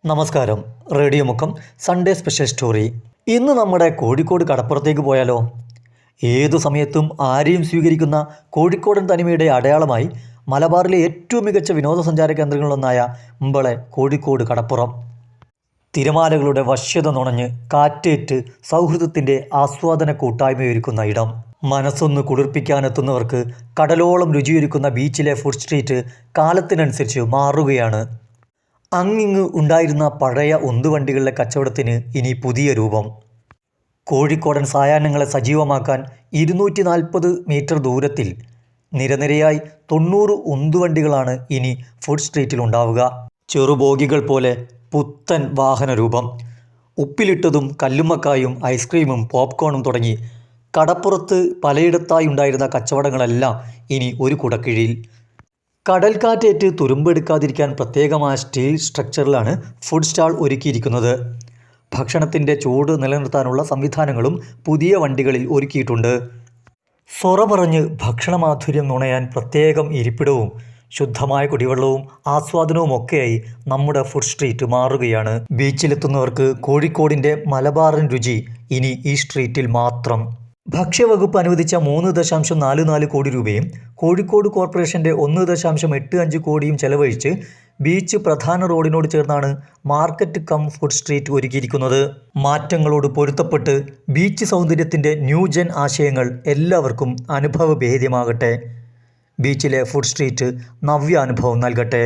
നമസ്കാരം. Radio Mukkam Sunday special story. ഇന്ന് നമ്മുടെ കോഴിക്കോട് കടപ്പുറത്തേക്ക് പോയാലോ? ഏതു സമയത്തും ആരെയും സ്വീകരിക്കുന്ന കോഴിക്കോടൻ തനിമയുടെ അടയാളമായി മലബാറിലെ ഏറ്റവും മികച്ച വിനോദസഞ്ചാര കേന്ദ്രങ്ങളിലൊന്നായ മുമ്പളെ കോഴിക്കോട് കടപ്പുറം. തിരമാലകളുടെ വശ്യത നുണഞ്ഞ് കാറ്റേറ്റ് സൗഹൃദത്തിൻ്റെ ആസ്വാദന കൂട്ടായ്മയൊരുക്കുന്ന ഇടം. മനസ്സൊന്ന് കുളിർപ്പിക്കാനെത്തുന്നവർക്ക് കടലോളം രുചിയൊരുക്കുന്ന ബീച്ചിലെ ഫുഡ് സ്ട്രീറ്റ് കാലത്തിനനുസരിച്ച് മാറുകയാണ്. അങ്ങിങ്ങ് ഉണ്ടായിരുന്ന പഴയ ഉന്തുവണ്ടികളുടെ കച്ചവടത്തിന് ഇനി പുതിയ രൂപം. കോഴിക്കോടൻ സായാഹ്നങ്ങളെ സജീവമാക്കാൻ 240 മീറ്റർ ദൂരത്തിൽ നിരനിരയായി 90 ഉന്തുവണ്ടികളാണ് ഇനി ഫുഡ് സ്ട്രീറ്റിലുണ്ടാവുക. ചെറുബോഗികൾ പോലെ പുത്തൻ വാഹനരൂപം. ഉപ്പിലിട്ടതും കല്ലുമ്മക്കായും ഐസ്ക്രീമും പോപ്കോണും തുടങ്ങി കടപ്പുറത്ത് പലയിടത്തായി ഉണ്ടായിരുന്ന കച്ചവടങ്ങളെല്ലാം ഇനി ഒരു കുടക്കീഴിൽ. കടൽക്കാറ്റേറ്റ് തുരുമ്പെടുക്കാതിരിക്കാൻ പ്രത്യേകമായ സ്റ്റീൽ സ്ട്രക്ചറിലാണ് ഫുഡ് സ്റ്റാൾ ഒരുക്കിയിരിക്കുന്നത്. ഭക്ഷണത്തിൻ്റെ ചൂട് നിലനിർത്താനുള്ള സംവിധാനങ്ങളും പുതിയ വണ്ടികളിൽ ഒരുക്കിയിട്ടുണ്ട്. സൊറ പറഞ്ഞ് ഭക്ഷണമാധുര്യം നുണയാൻ പ്രത്യേകം ഇരിപ്പിടവും ശുദ്ധമായ കുടിവെള്ളവും ആസ്വാദനവുമൊക്കെയായി നമ്മുടെ ഫുഡ് സ്ട്രീറ്റ് മാറുകയാണ്. ബീച്ചിലെത്തുന്നവർക്ക് കോഴിക്കോടിൻ്റെ മലബാറിൻ രുചി ഇനി ഈ സ്ട്രീറ്റിൽ മാത്രം. ഭക്ഷ്യവകുപ്പ് അനുവദിച്ച 3.44 കോടി രൂപയും കോഴിക്കോട് കോർപ്പറേഷൻ്റെ 1.85 കോടിയും ചെലവഴിച്ച് ബീച്ച് പ്രധാന റോഡിനോട് ചേർന്നാണ് മാർക്കറ്റ് കം ഫുഡ് സ്ട്രീറ്റ് ഒരുക്കിയിരിക്കുന്നത്. മാറ്റങ്ങളോട് പൊരുത്തപ്പെട്ട് ബീച്ച് സൗന്ദര്യത്തിൻ്റെ ന്യൂജൻ ആശയങ്ങൾ എല്ലാവർക്കും അനുഭവഭേദ്യമാകട്ടെ. ബീച്ചിലെ ഫുഡ് സ്ട്രീറ്റ് നവ്യാനുഭവം നൽകട്ടെ.